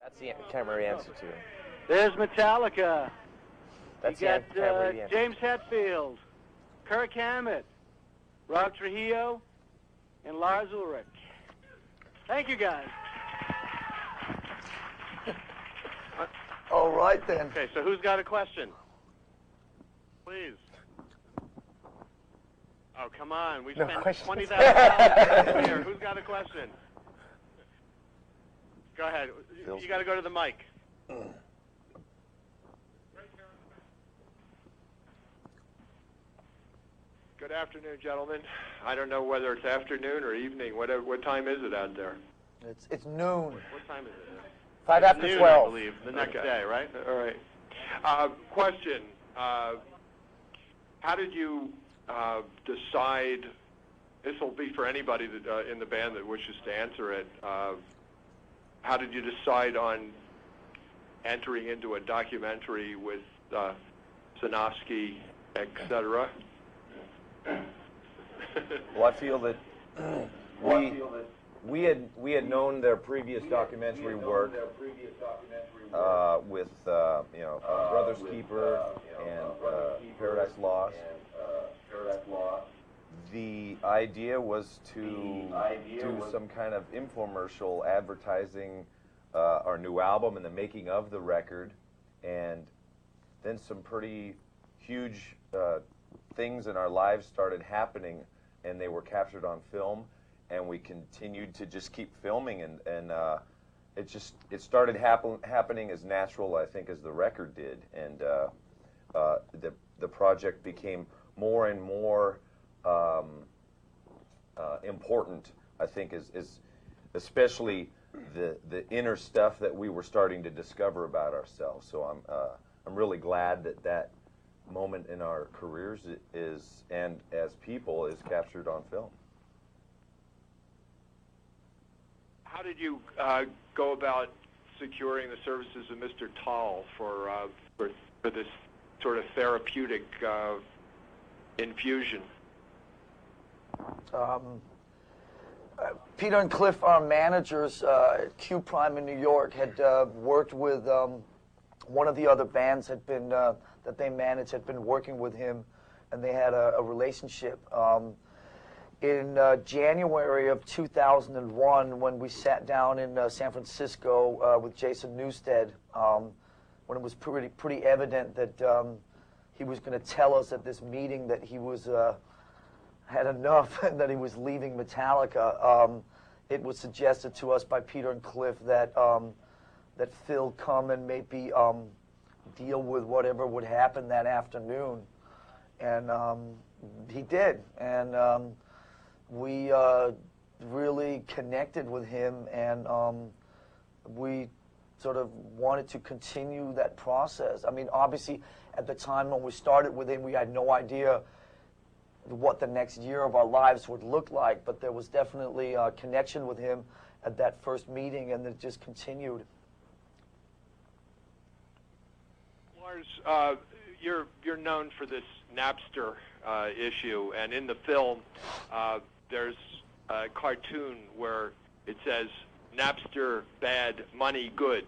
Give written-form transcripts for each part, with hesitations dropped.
That's the Camry answer to. There's Metallica. That's you got Camry answer. James Hetfield, Kirk Hammett, Rob Trujillo, and Lars Ulrich. Thank you, guys. All right, then. Okay, so who's got a question? Please. Oh, come on. We spent $20,000 here. Who's got a question? Go ahead. You got to go to the mic. Good afternoon, gentlemen. I don't know whether it's afternoon or evening. What time is it out there? It's noon. What time is it? 5 after noon, 12. I believe, the next day, right? All right. Question. How did you decide, this will be for anybody that, in the band that wishes to answer it, how did you decide on entering into a documentary with Sinofsky, etc.? Well, I feel that we had known their previous documentary work with Brother's Keeper and Paradise Lost. The idea was to do some kind of infomercial advertising our new album and the making of the record, and then some pretty huge things in our lives started happening, and they were captured on film, and we continued to just keep filming, and it started happening as natural, I think, as the record did, and the project became more and more important, I think, is especially the inner stuff that we were starting to discover about ourselves. So I'm really glad that moment in our careers is, and as people, is captured on film. How did you go about securing the services of Mr. Tall for this sort of therapeutic infusion? Peter and Cliff, our managers at Q Prime in New York, had worked with one of the other bands that they managed, had been working with him, and they had a relationship. In January of 2001, when we sat down in San Francisco with Jason Newsted, when it was pretty evident that he was going to tell us at this meeting that he was had enough and that he was leaving Metallica, it was suggested to us by Peter and Cliff that that Phil come and maybe deal with whatever would happen that afternoon, and he did, and we really connected with him, and we sort of wanted to continue that process. I mean, obviously, at the time when we started with him, we had no idea what the next year of our lives would look like, but there was definitely a connection with him at that first meeting, and it just continued. Lars, you're known for this Napster issue, and in the film, there's a cartoon where it says, "Napster bad, money good."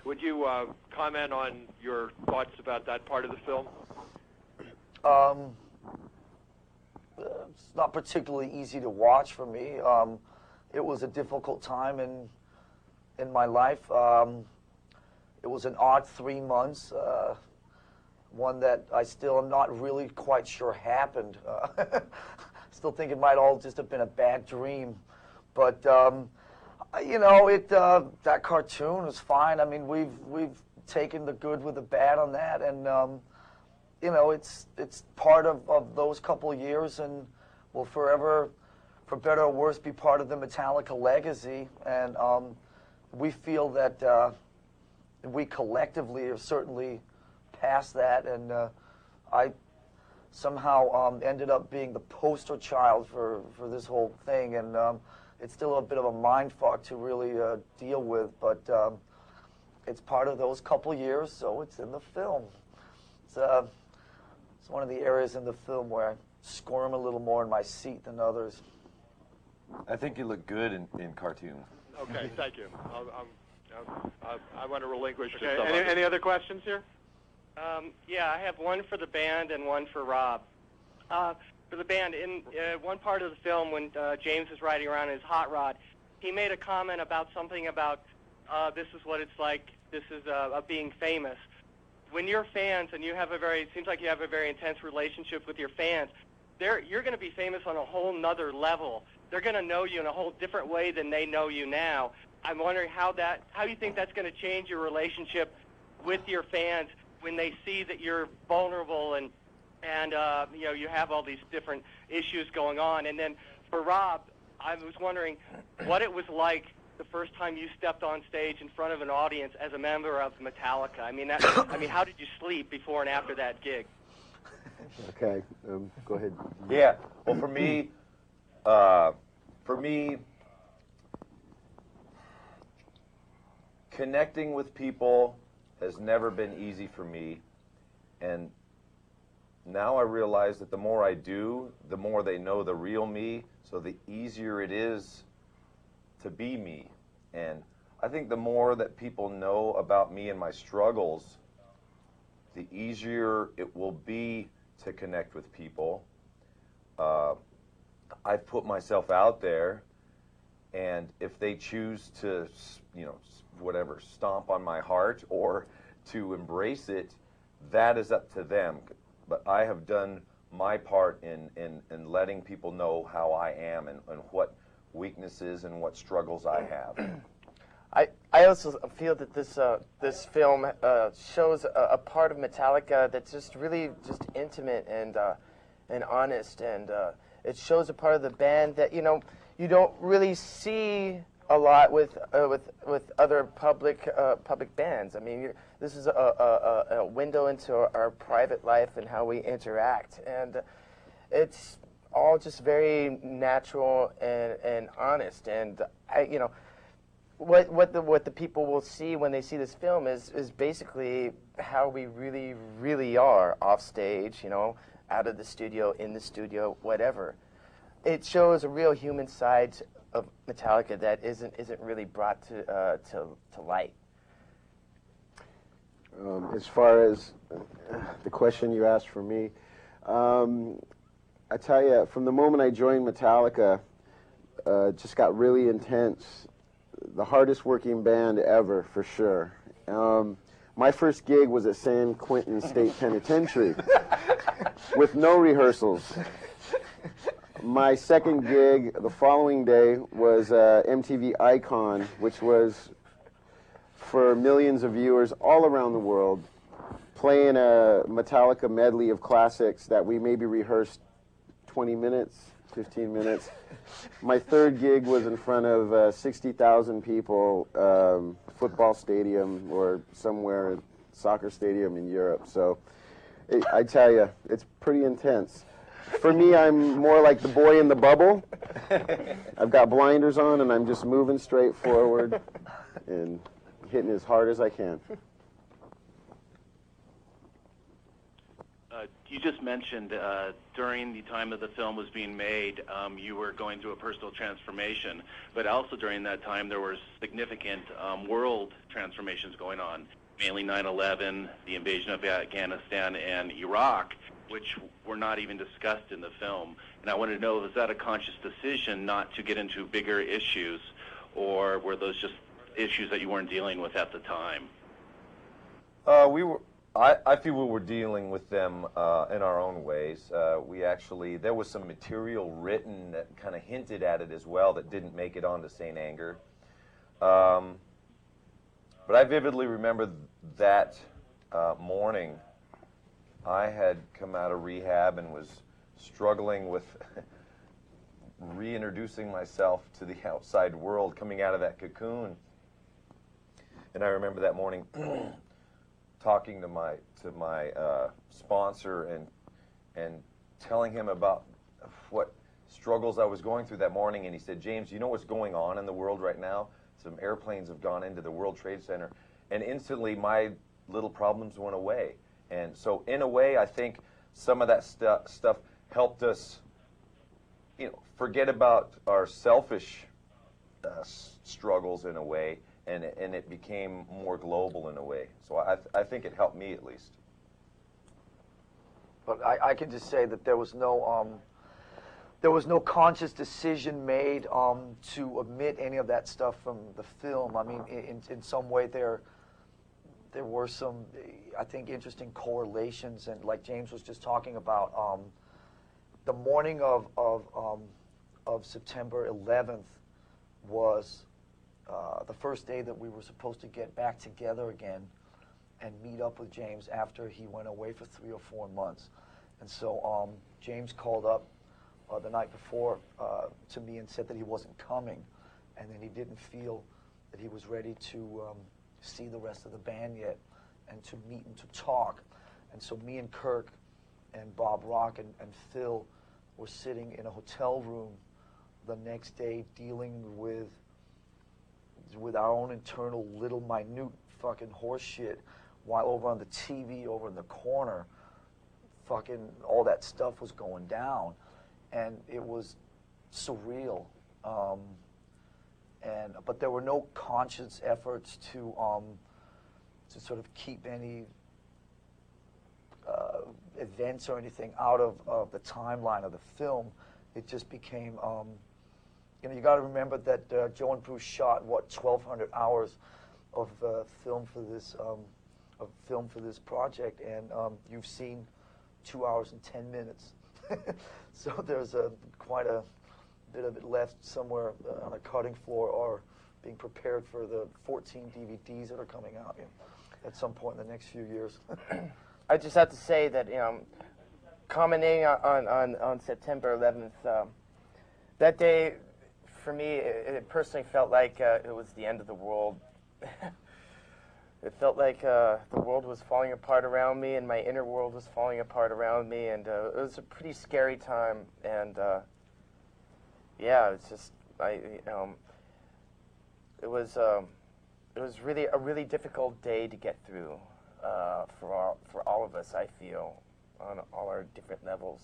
Would you comment on your thoughts about that part of the film? It's not particularly easy to watch for me. It was a difficult time in my life. It was an odd 3 months, one that I still am not really quite sure happened. Still think it might all just have been a bad dream. But, you know, that cartoon is fine. I mean, we've taken the good with the bad on that, and, you know, it's part of those couple of years, and will forever, for better or worse, be part of the Metallica legacy. And we feel that we collectively have certainly passed that, and I somehow ended up being the poster child for this whole thing, and it's still a bit of a mind fuck to really deal with, but it's part of those couple years, so it's in the film. It's one of the areas in the film where I squirm a little more in my seat than others. I think you look good in cartoon. Okay, thank you. I want to relinquish to Okay. someone. Any other questions here? Yeah, I have one for the band and one for Rob. For the band, in one part of the film when James is riding around in his hot rod, he made a comment about something about this is what it's like, this is being famous. When you're fans and you have it seems like you have a very intense relationship with your fans, you're going to be famous on a whole nother level. They're going to know you in a whole different way than they know you now. I'm wondering how you think that's going to change your relationship with your fans when they see that you're vulnerable and you have all these different issues going on. And then for Rob, I was wondering what it was like the first time you stepped on stage in front of an audience as a member of Metallica. I mean, how did you sleep before and after that gig? Okay, go ahead. Yeah. Well, for me, connecting with people has never been easy for me, and now I realize that the more I do, the more they know the real me, so the easier it is to be me. And I think the more that people know about me and my struggles, the easier it will be to connect with people. I've put myself out there, and if they choose to, stomp on my heart or to embrace it, that is up to them. But I have done my part in letting people know how I am and what weaknesses and what struggles I have. I also feel that this film shows a part of Metallica that's just really just intimate and honest, and it shows a part of the band that you don't really see a lot with other public bands. I mean, this is a window into our private life and how we interact, and it's all just very natural and honest. And what the people will see when they see this film is basically how we really are off stage, out of the studio, in the studio, whatever. It shows a real human side of Metallica that isn't really brought to light. As far as the question you asked for me, I tell you, from the moment I joined Metallica, it just got really intense. The hardest working band ever, for sure. My first gig was at San Quentin State Penitentiary with no rehearsals. My second gig the following day was MTV Icon, which was for millions of viewers all around the world, playing a Metallica medley of classics that we maybe rehearsed 20 minutes, 15 minutes. My third gig was in front of 60,000 people, football stadium or somewhere, soccer stadium in Europe. So I tell you, it's pretty intense. For me, I'm more like the boy in the bubble. I've got blinders on and I'm just moving straight forward and hitting as hard as I can. You just mentioned during the time that the film was being made, you were going through a personal transformation, but also during that time there were significant world transformations going on, mainly 9/11, the invasion of Afghanistan and Iraq, which were not even discussed in the film. And I wanted to know, was that a conscious decision not to get into bigger issues, or were those just issues that you weren't dealing with at the time? I feel we were dealing with them in our own ways. There was some material written that kind of hinted at it as well that didn't make it onto St. Anger. But I vividly remember that morning. I had come out of rehab and was struggling with reintroducing myself to the outside world, coming out of that cocoon. And I remember that morning talking to my sponsor and telling him about what struggles I was going through that morning, and he said, "James, you know what's going on in the world right now? Some airplanes have gone into the World Trade Center," and instantly my little problems went away. And so in a way, I think some of that stuff helped us, forget about our selfish struggles in a way, and it became more global in a way. So I think it helped me at least. But I can just say that there was no conscious decision made to omit any of that stuff from the film. I mean, in some way there were some, I think, interesting correlations, and like James was just talking about, the morning of September 11th was the first day that we were supposed to get back together again and meet up with James after he went away for 3 or 4 months. And so James called up the night before to me and said that he wasn't coming, and then he didn't feel that he was ready to see the rest of the band yet and to meet and to talk. And so me and Kirk and Bob Rock and Phil were sitting in a hotel room the next day dealing with our own internal little minute fucking horse shit, while over on the TV over in the corner fucking all that stuff was going down, and it was surreal. But there were no conscious efforts to sort of keep any events or anything out of the timeline of the film. It just became, you got to remember that Joe and Bruce shot 1,200 hours of film for this project, and you've seen 2 hours and 10 minutes. So there's quite a bit of it left somewhere on a cutting floor or being prepared for the 14 DVDs that are coming out at some point in the next few years. I just have to say that, commenting on September 11th, that day, for me, it personally felt like it was the end of the world. It felt like the world was falling apart around me, and my inner world was falling apart around me, and it was a pretty scary time. And yeah, it's just it was really a really difficult day to get through for all of us, I feel, on all our different levels.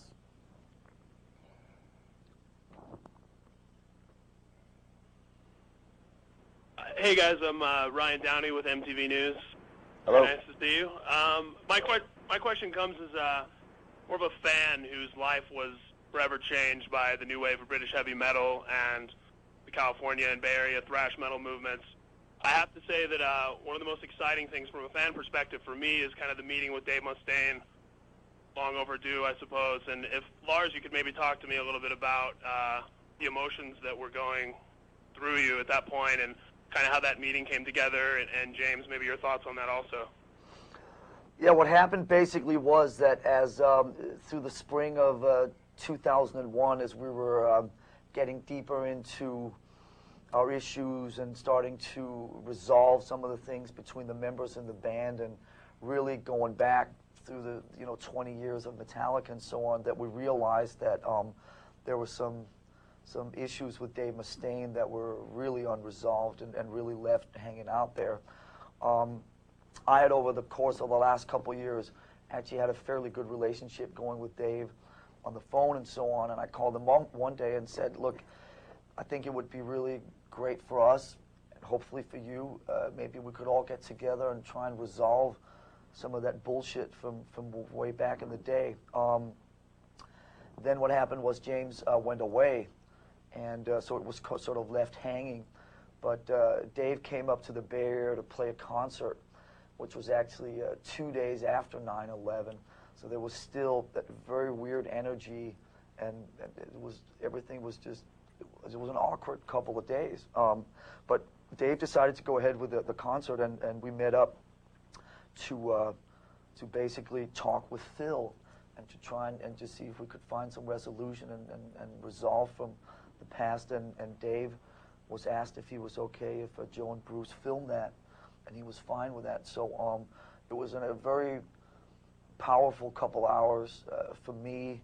Hey guys, I'm Ryan Downey with MTV News. Hello. Nice to see you. My question comes as more of a fan whose life was forever changed by the new wave of British heavy metal and the California and Bay Area thrash metal movements. I have to say that one of the most exciting things from a fan perspective for me is kind of the meeting with Dave Mustaine. Long overdue, I suppose. And if, Lars, you could maybe talk to me a little bit about the emotions that were going through you at that point, and kind of how that meeting came together, and James, maybe your thoughts on that also. Yeah, what happened basically was that as through the spring of 2001, as we were getting deeper into our issues and starting to resolve some of the things between the members in the band, and really going back through the 20 years of Metallica and so on, that we realized that there were some issues with Dave Mustaine that were really unresolved and really left hanging out there. I had, over the course of the last couple of years, actually had a fairly good relationship going with Dave on the phone and so on, and I called him one day and said, look, I think it would be really great for us, and hopefully for you, maybe we could all get together and try and resolve some of that bullshit from way back in the day. Then what happened was James went away, and so it was sort of left hanging. But Dave came up to the Bay Area to play a concert, which was actually 2 days after 9/11. So there was still that very weird energy, and everything was just, it was an awkward couple of days. But Dave decided to go ahead with the concert, and we met up to basically talk with Phil and to try and just see if we could find some resolution and resolve from the past. And Dave was asked if he was okay if Joe and Bruce filmed that, and he was fine with that. So it was a very powerful couple hours for me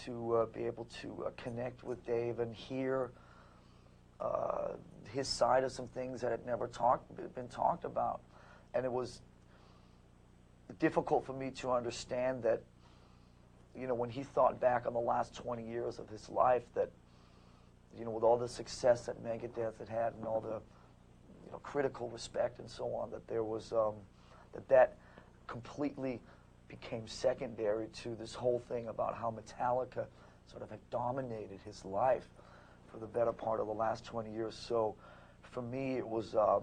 to be able to connect with Dave and hear his side of some things that had never been talked about. And it was difficult for me to understand that, when he thought back on the last 20 years of his life, that, with all the success that Megadeth had and all the, critical respect and so on, that there was that completely became secondary to this whole thing about how Metallica sort of had dominated his life for the better part of the last 20 years. So for me, it was a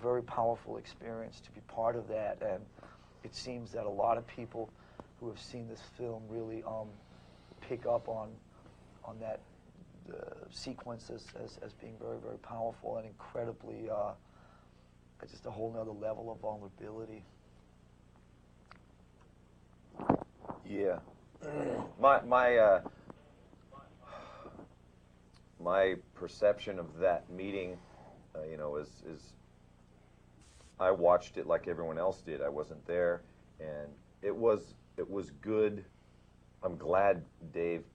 very powerful experience to be part of that, and it seems that a lot of people who have seen this film really pick up on that sequence as being very, very powerful and incredibly just a whole nother level of vulnerability. Yeah. My perception of that meeting, is I watched it like everyone else did. I wasn't there, and it was good. I'm glad Dave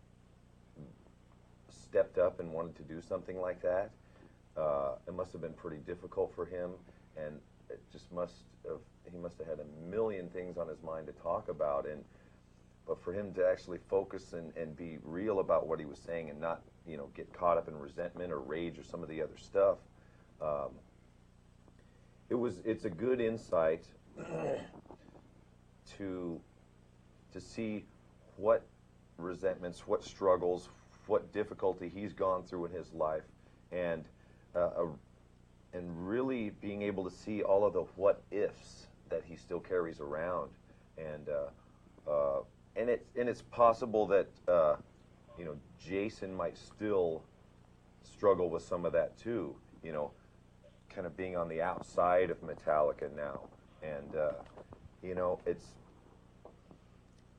stepped up and wanted to do something like that. It must have been pretty difficult for him, and it just he must have had a million things on his mind to talk about, but for him to actually focus and be real about what he was saying and not, get caught up in resentment or rage or some of the other stuff, it's a good insight to see what resentments, what struggles, what difficulty he's gone through in his life, and really being able to see all of the what ifs that he still carries around, and it's possible that Jason might still struggle with some of that too, kind of being on the outside of Metallica now, and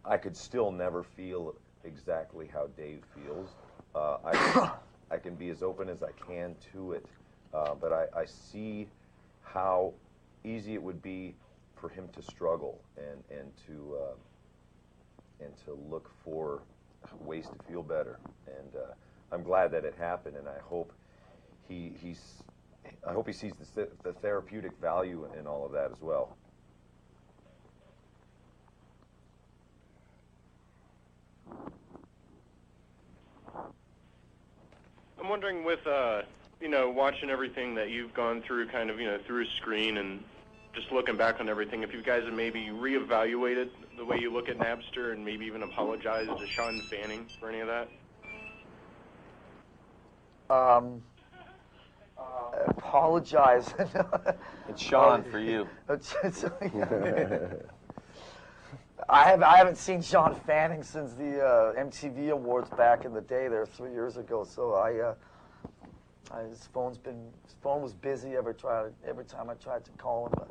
I could still never feel exactly how Dave feels. I can be as open as I can to it, but I see how easy it would be for him to struggle and to look for ways to feel better. And I'm glad that it happened, and I hope he sees the therapeutic value in all of that as well. I'm wondering, with watching everything that you've gone through, kind of through a screen, and just looking back on everything, if you guys have maybe reevaluated the way you look at Napster and maybe even apologized to Sean Fanning for any of that? Apologize. It's Sean for you. I haven't seen Sean Fanning since the MTV Awards back in the day there 3 years ago. So his phone was busy every time I tried to call him. But,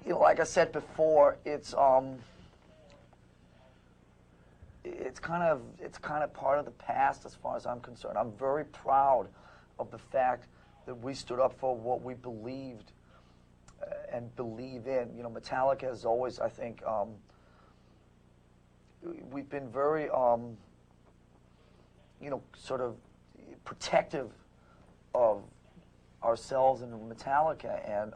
like I said before, it's kind of part of the past as far as I'm concerned. I'm very proud of the fact that we stood up for what we believed and believe in. Metallica has always, I think, we've been very, sort of protective of ourselves and Metallica, and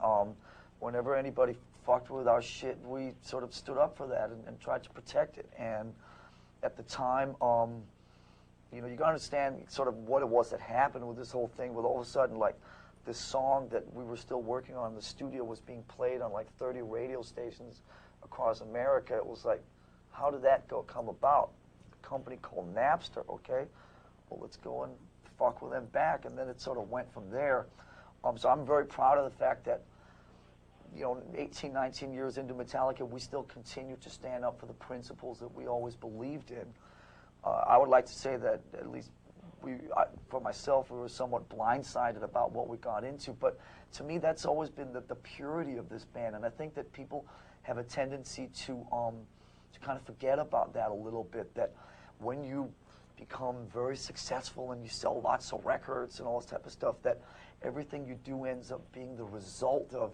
whenever anybody fucked with our shit, we sort of stood up for that and tried to protect it. And at the time, you gotta understand sort of what it was that happened with this whole thing, with all of a sudden, like, this song that we were still working on in the studio was being played on like 30 radio stations across America. It was like, how did that come about? A company called Napster, okay? Well, let's go and fuck with them back. And then it sort of went from there. So I'm very proud of the fact that, 18, 19 years into Metallica, we still continue to stand up for the principles that we always believed in. I would like to say that at least for myself, we were somewhat blindsided about what we got into, but to me, that's always been the purity of this band, and I think that people have a tendency to kind of forget about that a little bit, that when you become very successful and you sell lots of records and all this type of stuff, that everything you do ends up being the result of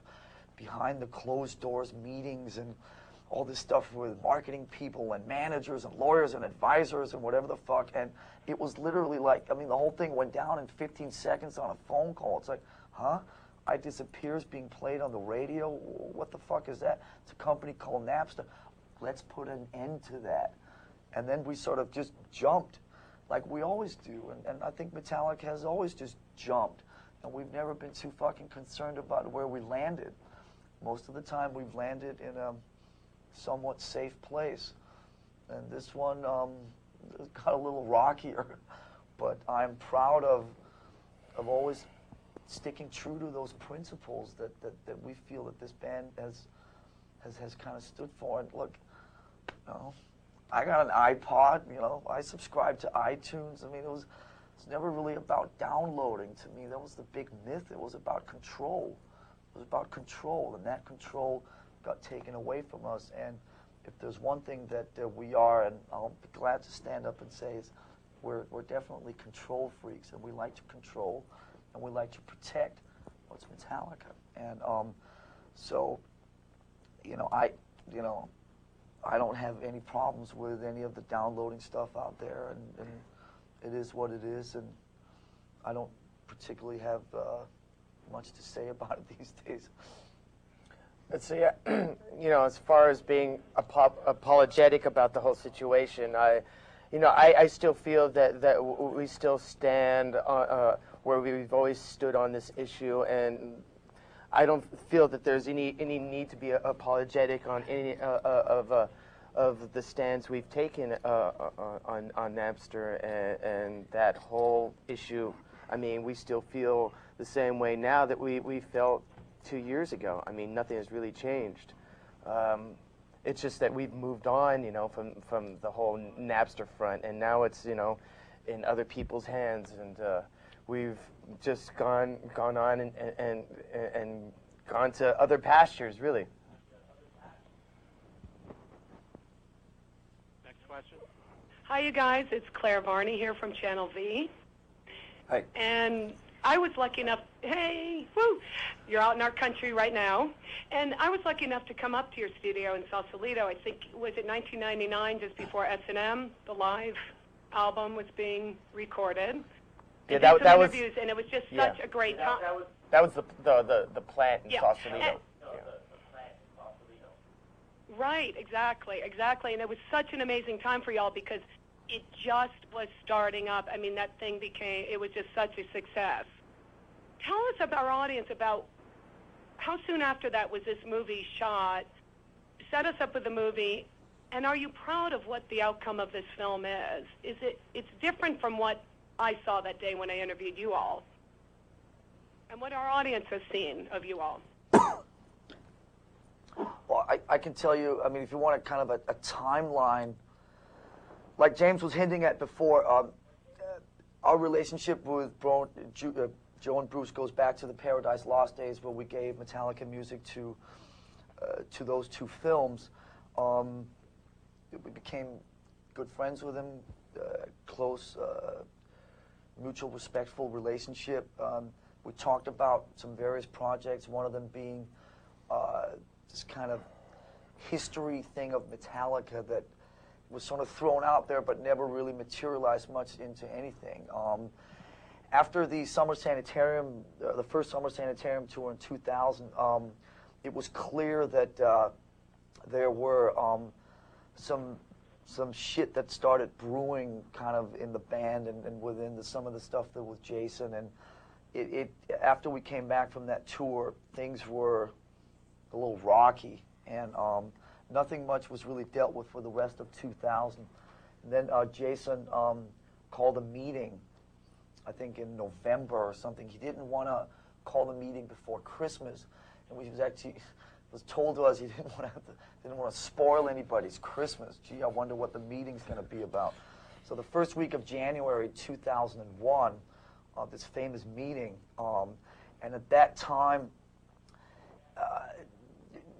behind the closed doors meetings and all this stuff with marketing people and managers and lawyers and advisors and whatever the fuck. And it was literally like, the whole thing went down in 15 seconds on a phone call. It's like, huh? I Disappear's being played on the radio? What the fuck is that? It's a company called Napster. Let's put an end to that. And then we sort of just jumped. like we always do. And I think Metallica has always just jumped. And we've never been too fucking concerned about where we landed. Most of the time we've landed in a somewhat safe place. And this one got a little rockier. But I'm proud of always sticking true to those principles that we feel that this band has kind of stood for. And look, you know, I got an iPod, you know, I subscribe to iTunes. I mean, it's never really about downloading to me. That was the big myth. It was about control. It was about control, and that control got taken away from us. And if there's one thing that we are, and I'll be glad to stand up and say, is we're definitely control freaks, and we like to control, and we like to protect what's Metallica. And so, I don't have any problems with any of the downloading stuff out there, and it is what it is, and I don't particularly have much to say about it these days. Let's see, as far as being apologetic about the whole situation, I still feel that we still stand where we've always stood on this issue, and I don't feel that there's any need to be apologetic on any of the stands we've taken on Napster and that whole issue. I mean, we still feel the same way now that we felt 2 years ago. I mean, nothing has really changed. It's just that we've moved on, from the whole Napster front, and now it's, in other people's hands, and we've just gone on and gone to other pastures, really. Next question. Hi, you guys. It's Claire Varney here from Channel V. Hi. And I was lucky enough, hey, woo, you're out in our country right now, and I was lucky enough to come up to your studio in Sausalito. I think, was it 1999, just before S&M, the live album was being recorded. Yeah, that was interviews, and it was just such a great time. That was the plant in Sausalito. Right, exactly, and it was such an amazing time for y'all because it just was starting up. I mean, that thing it was just such a success. Tell us about our audience about how soon after that was this movie shot, set us up with the movie, and are you proud of what the outcome of this film is? It's different from what I saw that day when I interviewed you all, and what our audience has seen of you all. Well, I can tell you, I mean, if you want kind of a timeline, like James was hinting at before, our relationship with Joe and Bruce goes back to the Paradise Lost days where we gave Metallica music to those two films. We became good friends with them, close, mutual, respectful relationship. We talked about some various projects, one of them being this kind of history thing of Metallica that was sort of thrown out there but never really materialized much into anything. After the Summer Sanitarium, the first Summer Sanitarium tour in 2000, it was clear that there were some shit that started brewing kind of in the band and within some of the stuff that was Jason. And it after we came back from that tour, things were a little rocky, and nothing much was really dealt with for the rest of 2000. And then Jason called a meeting, I think in November or something. He didn't want to call the meeting before Christmas, and we was told to us he didn't want to spoil anybody's Christmas. Gee, I wonder what the meeting's going to be about. So the first week of January 2001, this famous meeting, and at that time,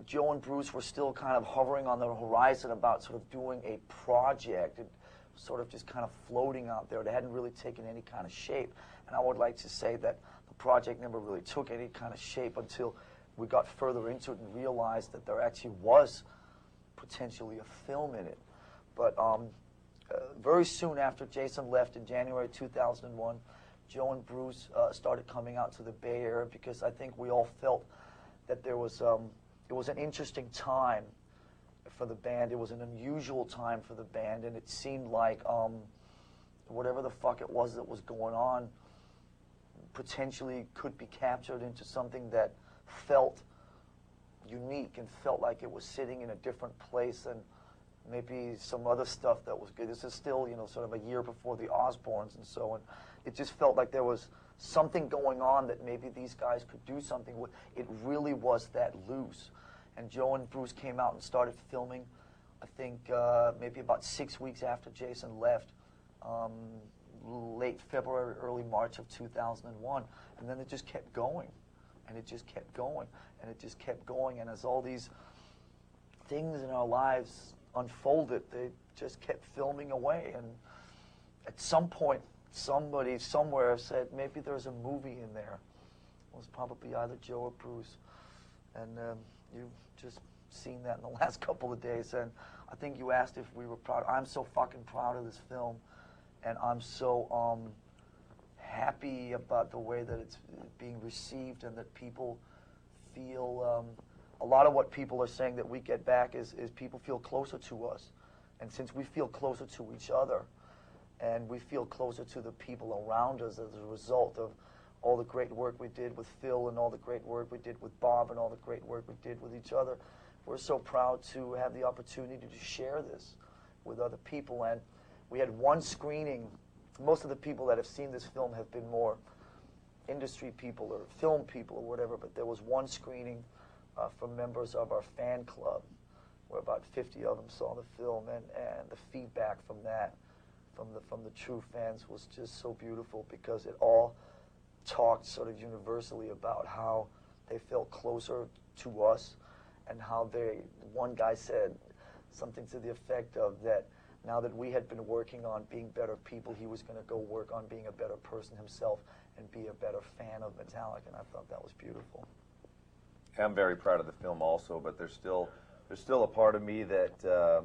Joe and Bruce were still kind of hovering on the horizon about sort of doing a project. It was sort of just kind of floating out there. It hadn't really taken any kind of shape. And I would like to say that the project never really took any kind of shape until we got further into it and realized that there actually was potentially a film in it. But very soon after Jason left in January 2001, Joe and Bruce started coming out to the Bay Area because I think we all felt that there was it was an interesting time for the band. It was an unusual time for the band, and it seemed like whatever the fuck it was that was going on potentially could be captured into something that felt unique and felt like it was sitting in a different place than maybe some other stuff that was good. This is still, you know, sort of a year before the Osbournes and so on. It just felt like there was something going on that maybe these guys could do something with. It really was that loose. And Joe and Bruce came out and started filming, I think maybe about 6 weeks after Jason left, late February, early March of 2001. And then it just kept going. And it just kept going. And it just kept going. And as all these things in our lives unfolded, they just kept filming away. And at some point, somebody somewhere said, maybe there's a movie in there. It was probably either Joe or Bruce. And you've just seen that in the last couple of days. And I think you asked if we were proud. I'm so fucking proud of this film. And I'm so happy about the way that it's being received and that people feel, a lot of what people are saying that we get back is people feel closer to us. And since we feel closer to each other and we feel closer to the people around us as a result of all the great work we did with Phil and all the great work we did with Bob and all the great work we did with each other, we're so proud to have the opportunity to share this with other people. And we had one screening. Most of the people that have seen this film have been more industry people or film people or whatever, but there was one screening from members of our fan club where about 50 of them saw the film, and the feedback from that, from the true fans, was just so beautiful because it all talked sort of universally about how they felt closer to us and how one guy said something to the effect of that now that we had been working on being better people, he was going to go work on being a better person himself and be a better fan of Metallica, and I thought that was beautiful. I'm very proud of the film also, but there's still a part of me that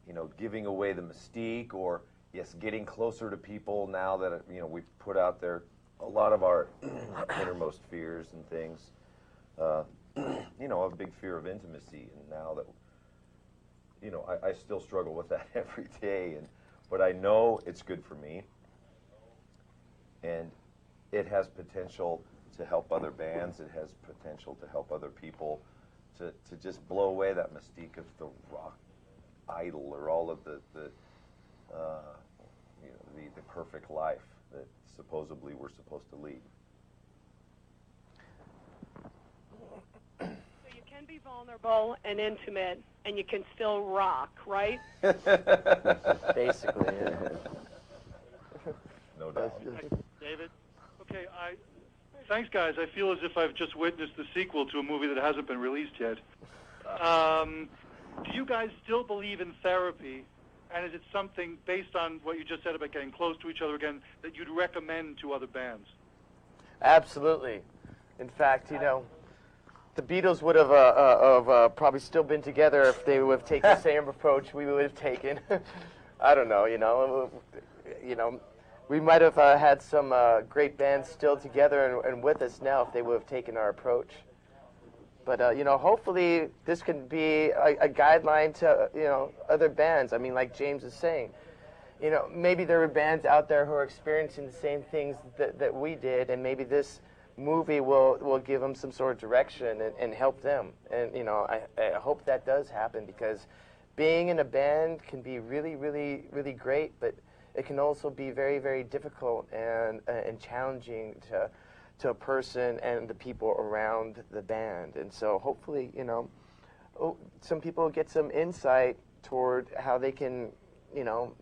you know, giving away the mystique, or yes, getting closer to people now that, you know, we've put out there a lot of our innermost fears and things. You know, a big fear of intimacy, and now that, you know, I still struggle with that every day, but I know it's good for me, and it has potential to help other bands. It has potential to help other people to just blow away that mystique of the rock idol or all of the you know, the perfect life that supposedly we're supposed to lead. So you can be vulnerable and intimate, and you can still rock, right? Basically, yeah. No doubt. David? Okay, thanks, guys. I feel as if I've just witnessed the sequel to a movie that hasn't been released yet. Do you guys still believe in therapy? And is it something, based on what you just said about getting close to each other again, that you'd recommend to other bands? Absolutely. In fact, you know, the Beatles would have probably still been together if they would have taken the same approach we would have taken. I don't know, you know, we might have had some great bands still together and with us now if they would have taken our approach. But, you know, hopefully this can be a guideline to, you know, other bands. I mean, like James is saying, you know, maybe there are bands out there who are experiencing the same things that we did, and maybe this movie will give them some sort of direction and help them. And, you know, I hope that does happen, because being in a band can be really, really, really great, but it can also be very, very difficult and challenging to a person and the people around the band. And so hopefully, you know, some people get some insight toward how they can, you know,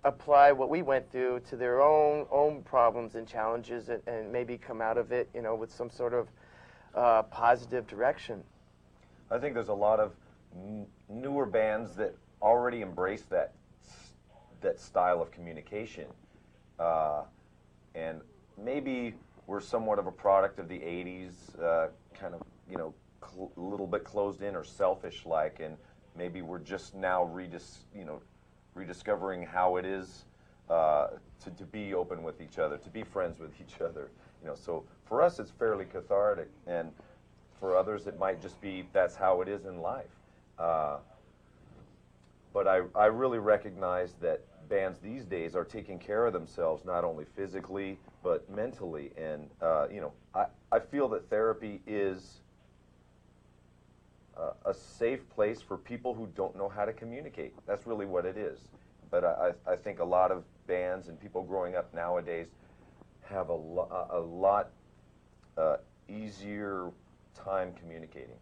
apply what we went through to their own problems and challenges, and maybe come out of it, you know, with some sort of positive direction. I think there's a lot of newer bands that already embrace that style of communication, and maybe we're somewhat of a product of the 80s, kind of, you know, a little bit closed in or selfish-like, and maybe we're just now rediscovering how it is to be open with each other, to be friends with each other. You know, so for us it's fairly cathartic, and for others it might just be that's how it is in life. but I really recognize that bands these days are taking care of themselves, not only physically, but mentally. And, you know, I feel that therapy is a safe place for people who don't know how to communicate. That's really what it is. But I think a lot of bands and people growing up nowadays have a lot easier time communicating.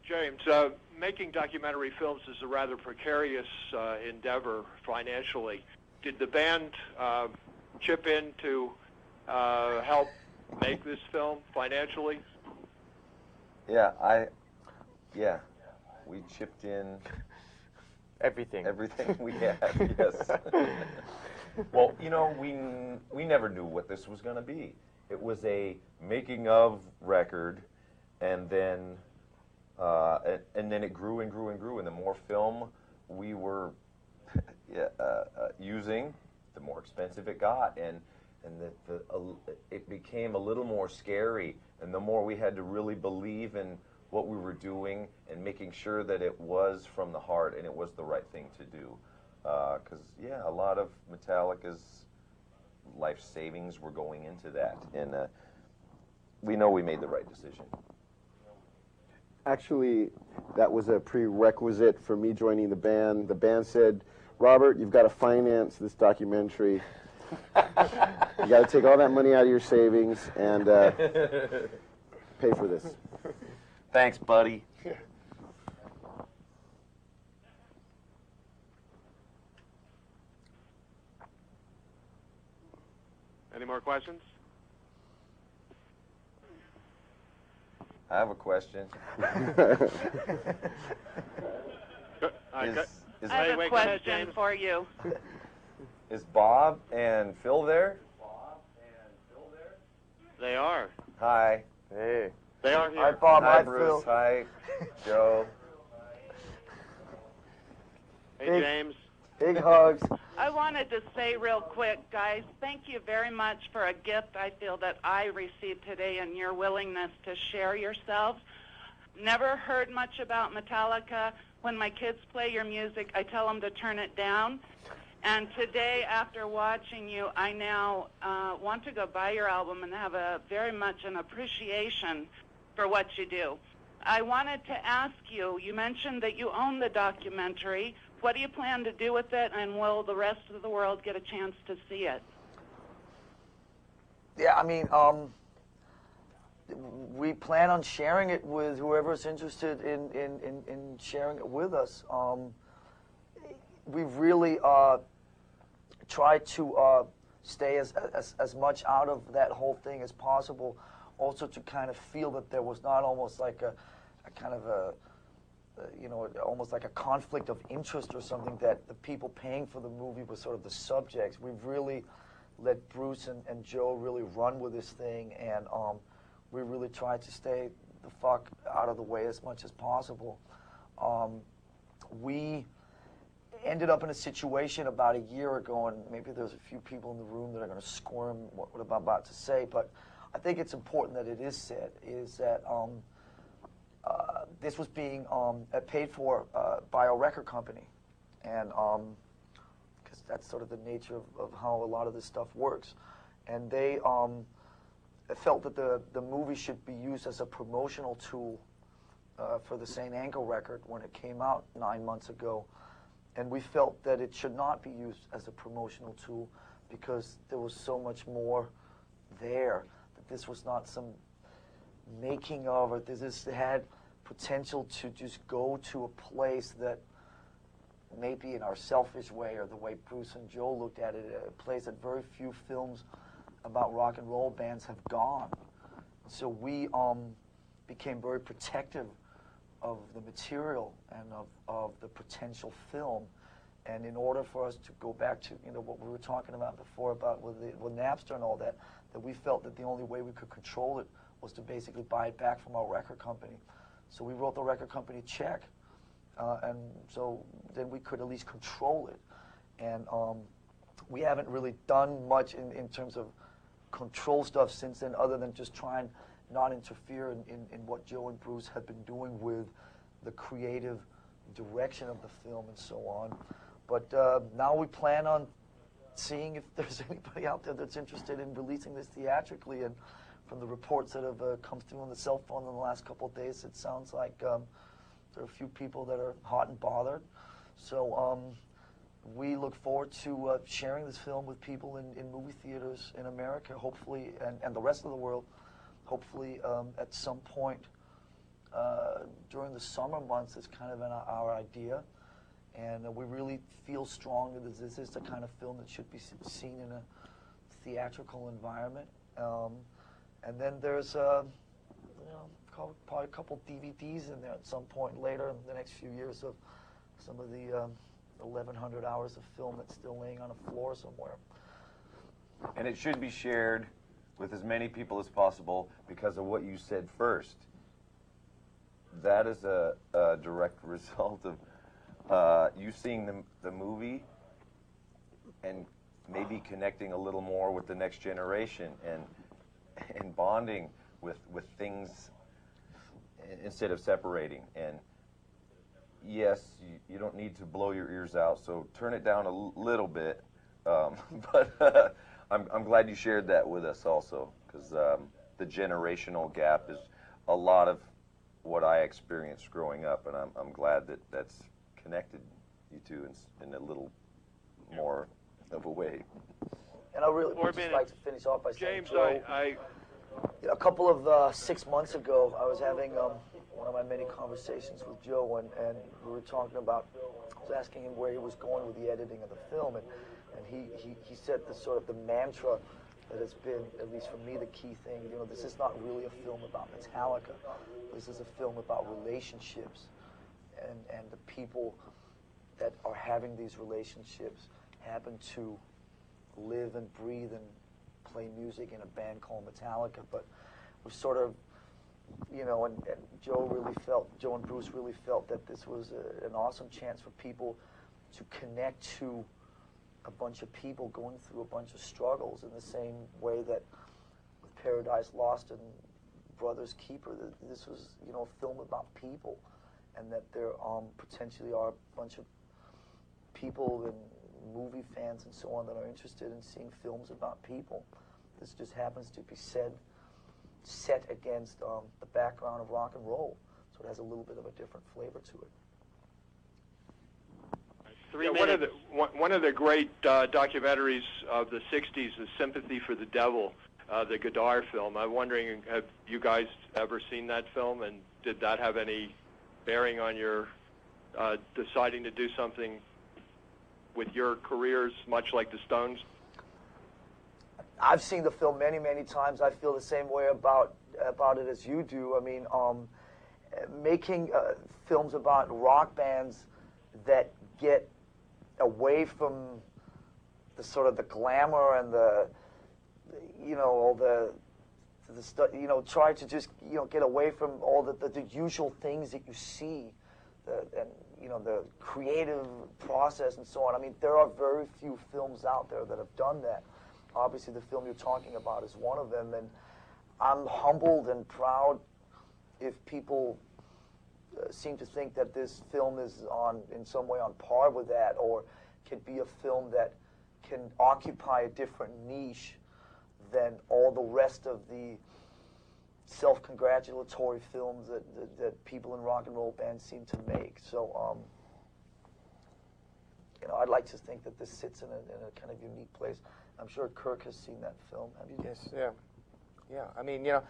James, making documentary films is a rather precarious endeavor financially. Did the band chip in to help make this film financially? Yeah, we chipped in everything we had. Yes. Well, you know, we never knew what this was going to be. It was a making of record, and then it grew and grew and grew. And the more film we were using, the more expensive it got, and it became a little more scary. And the more we had to really believe in what we were doing and making sure that it was from the heart and it was the right thing to do. Because, a lot of Metallica's life savings were going into that. And we know we made the right decision. Actually, that was a prerequisite for me joining the band. The band said, Robert, you've got to finance this documentary. You got to take all that money out of your savings and pay for this. Thanks, buddy. Any more questions? I have a question. I have a question for you. Is Bob and Phil there? They are. Hi. Hey. They are here. Hi, Bob. Hi, Hi, Bruce. Phil. Hi, Joe. Hey, James. Big hugs. I wanted to say real quick, guys, thank you very much for a gift I feel that I received today and your willingness to share yourselves. Never heard much about Metallica. When my kids play your music, I tell them to turn it down. And today, after watching you, I now want to go buy your album and have very much an appreciation for what you do. I wanted to ask you, you mentioned that you own the documentary. What do you plan to do with it, and will the rest of the world get a chance to see it? Yeah, I mean, we plan on sharing it with whoever's interested in sharing it with us. We've really tried to stay as much out of that whole thing as possible, also to kind of feel that there was not almost like a kind of a almost like a conflict of interest or something, that the people paying for the movie were sort of the subjects. We've really let Bruce and Joe really run with this thing, and we really tried to stay the fuck out of the way as much as possible. We ended up in a situation about a year ago, and maybe there's a few people in the room that are going to squirm what I'm about to say, but I think it's important that it is said, is that this was being paid for by a record company, and because that's sort of the nature of how a lot of this stuff works. And they felt that the movie should be used as a promotional tool for the St. Anger record when it came out 9 months ago. And we felt that it should not be used as a promotional tool because there was so much more there, that this was not some making of, or this had potential to just go to a place that maybe in our selfish way, or the way Bruce and Joe looked at it, a place that very few films about rock and roll bands have gone. So we became very protective of the material and of the potential film. And in order for us to go back to what we were talking about before about with Napster and all that we felt that the only way we could control it was to basically buy it back from our record company. So we wrote the record company a check, and so then we could at least control it. And we haven't really done much in terms of control stuff since then, other than just try and not interfere in what Joe and Bruce have been doing with the creative direction of the film and so on. But now we plan on seeing if there's anybody out there that's interested in releasing this theatrically. And from the reports that have come through on the cell phone in the last couple of days, it sounds like there are a few people that are hot and bothered. So we look forward to sharing this film with people in movie theaters in America, hopefully, and the rest of the world, hopefully at some point during the summer months. Is kind of our idea. And we really feel strongly that this is the kind of film that should be seen in a theatrical environment. And then there's probably a couple DVDs in there at some point later in the next few years of some of the 1,100 hours of film that's still laying on a floor somewhere. And it should be shared with as many people as possible because of what you said first. That is a direct result of you seeing the movie and maybe connecting a little more with the next generation and bonding with things instead of separating. And yes, you don't need to blow your ears out, so turn it down a little bit. But I'm glad you shared that with us also, because the generational gap is a lot of what I experienced growing up, and I'm glad that that's connected you two in a little more of a way. And I really would just like to finish off by saying, James, Joe, I a couple of 6 months ago, I was having one of my many conversations with Joe, and we were talking about, I was asking him where he was going with the editing of the film, and he said the sort of the mantra that has been, at least for me, the key thing. You know, this is not really a film about Metallica. This is a film about relationships and the people that are having these relationships happen to live and breathe and play music in a band called Metallica. But we sort of, you know, and Joe and Bruce really felt that this was an awesome chance for people to connect to a bunch of people going through a bunch of struggles in the same way that with Paradise Lost and Brother's Keeper, this was, you know, a film about people, and that there potentially are a bunch of people and movie fans and so on that are interested in seeing films about people. This just happens to be set against the background of rock and roll, so it has a little bit of a different flavor to it. One of the great documentaries of the 60s is Sympathy for the Devil, the Godard film. I'm wondering, have you guys ever seen that film, and did that have any bearing on your deciding to do something with your careers, much like the Stones? I've seen the film many, many times. I feel the same way about it as you do. I mean, making films about rock bands that get away from the sort of the glamour and the, you know, all the stuff, you know, try to just, you know, get away from all the usual things that you see, and, you know, the creative process and so on. I mean, there are very few films out there that have done that. Obviously, the film you're talking about is one of them, and I'm humbled and proud if people seem to think that this film is in some way on par with that, or can be a film that can occupy a different niche than all the rest of the self-congratulatory films that people in rock and roll bands seem to make. So, you know, I'd like to think that this sits in a kind of unique place. I'm sure Kirk has seen that film. Have you? Yes. Yeah. I mean, you know,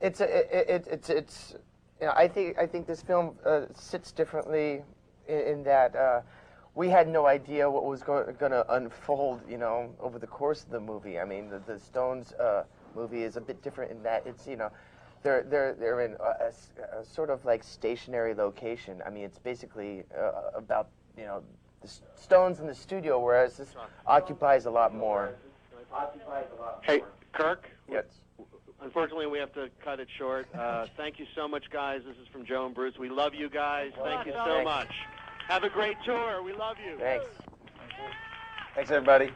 it's you know, I think this film sits differently in that we had no idea what was going to unfold, you know, over the course of the movie. I mean, the Stones movie is a bit different in that it's, you know, they're in a sort of like stationary location. I mean, it's basically about, you know, the Stones in the studio, whereas this occupies a lot more. Hey, Kirk? Yes. Unfortunately, we have to cut it short. Thank you so much, guys. This is from Joe and Bruce. We love you guys. Thank you so much. Have a great tour. We love you. Thanks. Thanks, everybody.